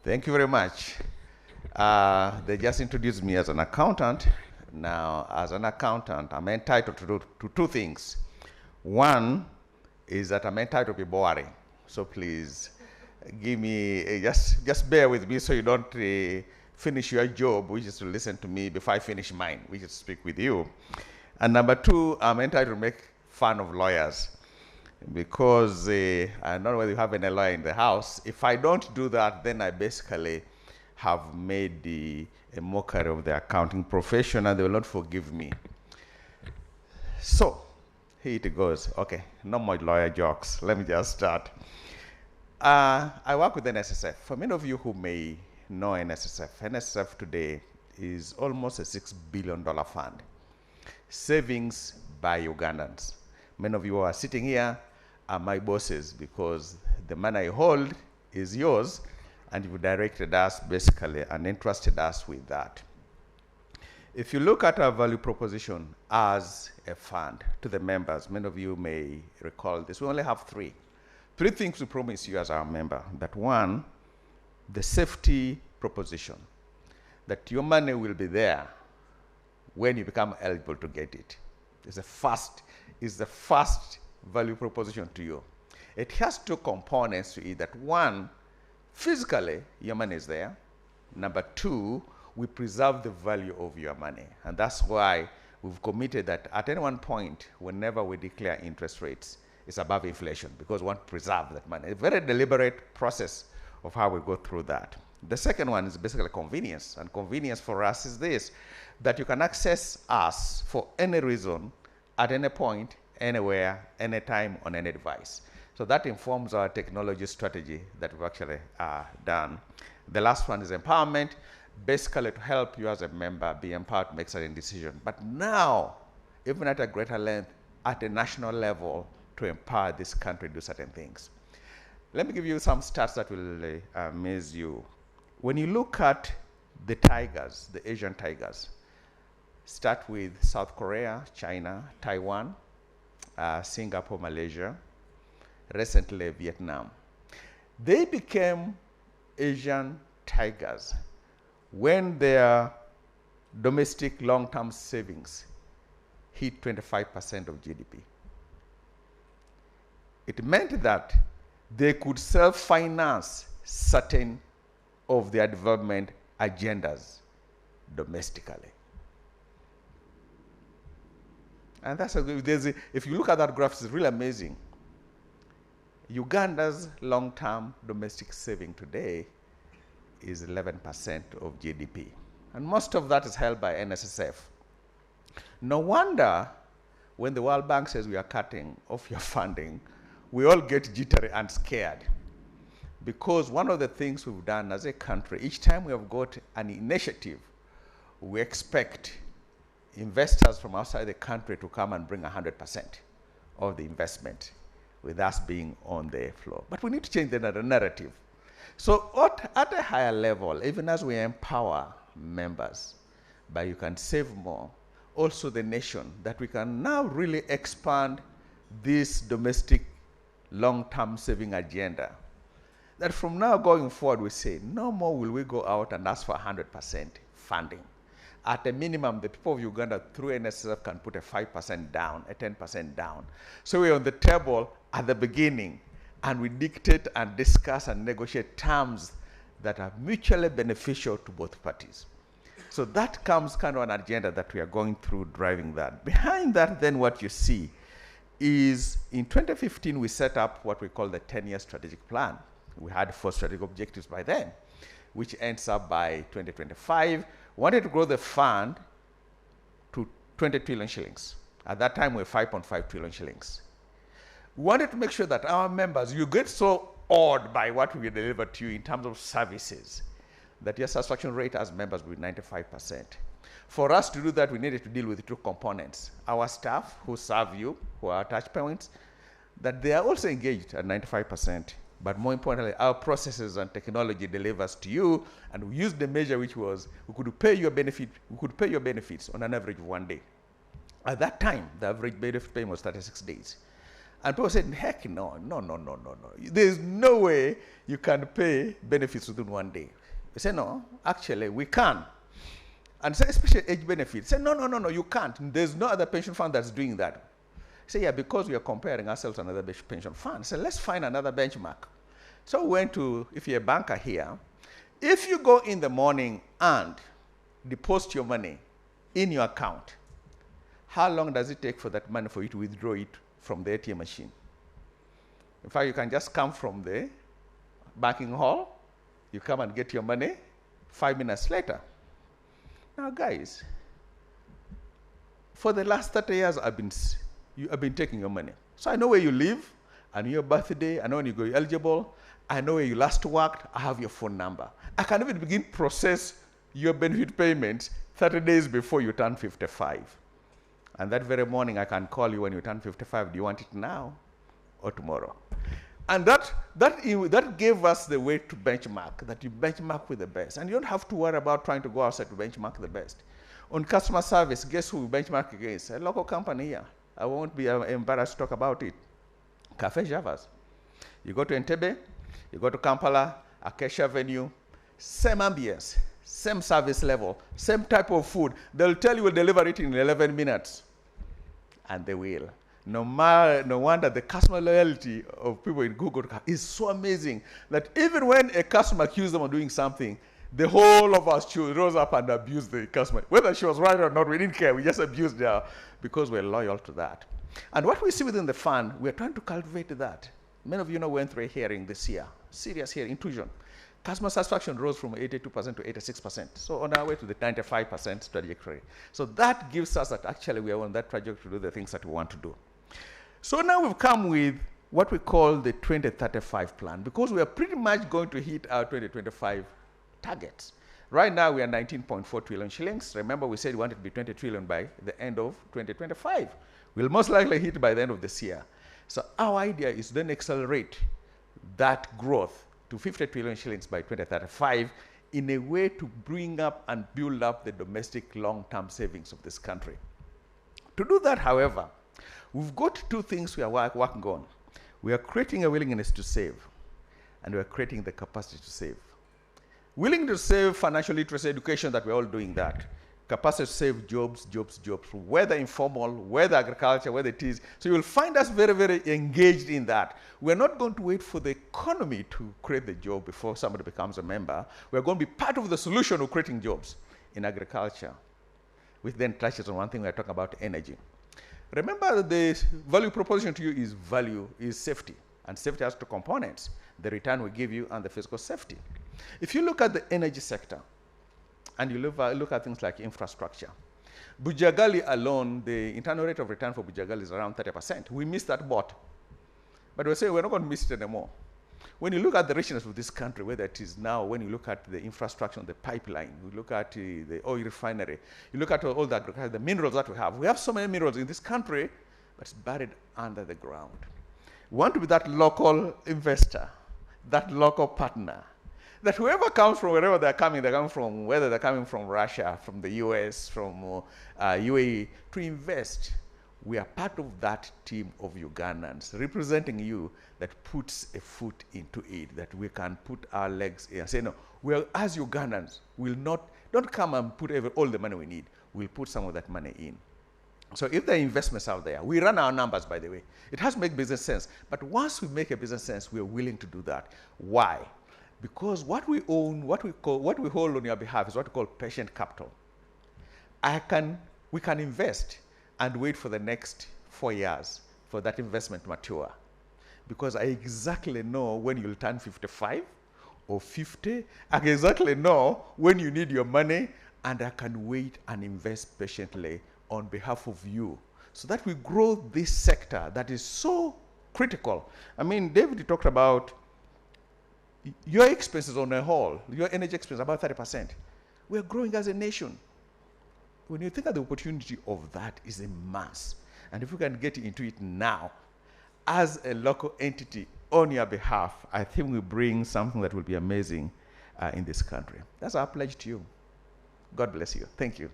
Thank you very much. They just introduced me as an accountant. Now, as an accountant, I'm entitled to two things. One is that I'm entitled to be boring. So please give me, just bear with me so you don't finish your job, which is to listen to me before I finish mine, which is to speak with you. And number two, I'm entitled to make fun of lawyers. Because I don't know whether you have any lawyer in the house. If I don't do that, then I basically have made a mockery of the accounting profession, and they will not forgive me. So, here it goes. Okay, no more lawyer jokes. Let me just start. I work with NSSF. For many of you who may know NSSF today is almost a $6 billion fund. Savings by Ugandans. Many of you who are sitting here are my bosses because the money I hold is yours, and you've directed us basically and entrusted us with that. If you look at our value proposition as a fund to the members, many of you may recall this, we only have three things we promise you as our member. That one, the safety proposition, that your money will be there when you become eligible to get it. It's the first value proposition to you. It has two components to it. That one, physically, your money is there. Number two, we preserve the value of your money. And that's why we've committed that at any one point, whenever we declare interest rates, it's above inflation, because we want to preserve that money. A very deliberate process of how we go through that. The second one is basically convenience. And convenience for us is this, that you can access us for any reason, at any point, anywhere, anytime, on any device. So that informs our technology strategy that we've actually done. The last one is empowerment, basically to help you as a member be empowered to make certain decisions. But now, even at a greater length, at a national level, to empower this country to do certain things. Let me give you some stats that will amaze you. When you look at the tigers, the Asian tigers, start with South Korea, China, Taiwan, Singapore, Malaysia, recently Vietnam. They became Asian tigers when their domestic long-term savings hit 25% of GDP. It meant that they could self-finance certain of their development agendas domestically. And that's if you look at that graph, it's really amazing. Uganda's long-term domestic saving today is 11% of GDP. And most of that is held by NSSF. No wonder when the World Bank says we are cutting off your funding, we all get jittery and scared. Because one of the things we've done as a country, each time we have got an initiative, we expect investors from outside the country to come and bring 100% of the investment, with us being on the floor. But we need to change the narrative. So at a higher level, even as we empower members, but you can save more, also the nation, that we can now really expand this domestic long-term saving agenda. That from now going forward, we say, no more will we go out and ask for 100% funding. At a minimum, the people of Uganda through NSSF can put a 5% down, a 10% down. So we're on the table at the beginning, and we dictate and discuss and negotiate terms that are mutually beneficial to both parties. So that comes kind of an agenda that we are going through, driving that. Behind that, then, what you see is in 2015, we set up what we call the 10-year strategic plan. We had 4 strategic objectives by then, which ends up by 2025. Wanted to grow the fund to 20 trillion shillings. At that time, we were 5.5 trillion shillings. We wanted to make sure that our members, you get so awed by what we deliver to you in terms of services, that your satisfaction rate as members will be 95%. For us to do that, we needed to deal with 2 components. Our staff who serve you, who are touch points, that they are also engaged at 95%. But more importantly, our processes and technology delivers to you, and we used the measure which was we could pay your benefits on an average of 1 day. At that time, the average benefit payment was 36 days. And people said, heck no. There's no way you can pay benefits within 1 day. We say, no, actually, we can. And say, especially age benefit. Say, no, no, no, no, you can't. There's no other pension fund that's doing that. Say, yeah, because we are comparing ourselves to another pension fund. So let's find another benchmark. So we went to, if you're a banker here, if you go in the morning and deposit your money in your account, how long does it take for that money for you to withdraw it from the ATM machine? In fact, you can just come from the banking hall, you come and get your money 5 minutes later. Now, guys, for the last 30 years, I've been taking your money. So I know where you live, I know your birthday, I know when you go eligible, I know where you last worked, I have your phone number. I can even begin process your benefit payments 30 days before you turn 55. And that very morning, I can call you when you turn 55. Do you want it now or tomorrow? And that gave us the way to benchmark, that you benchmark with the best. And you don't have to worry about trying to go outside to benchmark the best. On customer service, guess who we benchmark against? A local company here. I won't be embarrassed to talk about it. Cafe Javas. You go to Entebbe, you go to Kampala, Acacia Avenue, same ambience, same service level, same type of food. They'll tell you we'll deliver it in 11 minutes. And they will. No wonder the customer loyalty of people in Google is so amazing that even when a customer accused them of doing something, the whole of us rose up and abused the customer. Whether she was right or not, we didn't care. We just abused her because we're loyal to that. And what we see within the fund, we're trying to cultivate that. Many of you know we went through a hearing this year, serious hearing, intrusion. Customer satisfaction rose from 82% to 86%. So on our way to the 95% trajectory. So that gives us that actually we are on that trajectory to do the things that we want to do. So now we've come with what we call the 2035 plan, because we are pretty much going to hit our 2025 targets. Right now we are 19.4 trillion shillings. Remember we said we wanted to be 20 trillion by the end of 2025. We'll most likely hit by the end of this year. So our idea is then accelerate that growth to 50 trillion shillings by 2035 in a way to bring up and build up the domestic long-term savings of this country. To do that, however, we've got two things we are working on. We are creating a willingness to save, and we are creating the capacity to save. Willing to save, financial literacy, education, that we're all doing that. Capacity to save, jobs, whether informal, whether agriculture, whether it is. So you will find us very, very engaged in that. We're not going to wait for the economy to create the job before somebody becomes a member. We're going to be part of the solution of creating jobs in agriculture, which then touches on one thing we're talking about, energy. Remember, the value proposition to you is safety. And safety has two components, the return we give you and the physical safety. If you look at the energy sector, and you look at things like infrastructure, Bujagali alone, the internal rate of return for Bujagali is around 30%. We missed that boat. But we're saying we're not going to miss it anymore. When you look at the richness of this country, whether it is now, when you look at the infrastructure, the pipeline, you look at the oil refinery, you look at all the agriculture, the minerals that we have so many minerals in this country, but it's buried under the ground. We want to be that local investor, that local partner, that whoever comes from wherever they're coming from, whether they're coming from Russia, from the US, from UAE, to invest. We are part of that team of Ugandans representing you that puts a foot into it, that we can put our legs in and say, no, as Ugandans, don't come and put all the money we need. We'll put some of that money in. So if there are investments out there, we run our numbers, by the way. It has to make business sense. But once we make a business sense, we are willing to do that. Why? Because what we own, what we hold on your behalf is what we call patient capital. We can invest and wait for the next 4 years for that investment to mature. Because I exactly know when you'll turn 55 or 50. I can exactly know when you need your money, and I can wait and invest patiently on behalf of you so that we grow this sector that is so critical. I mean, David talked about your expenses on a whole, your energy expenses, about 30%. We're growing as a nation. When you think of the opportunity of that is immense. And if we can get into it now, as a local entity on your behalf, I think we bring something that will be amazing in this country. That's our pledge to you. God bless you. Thank you.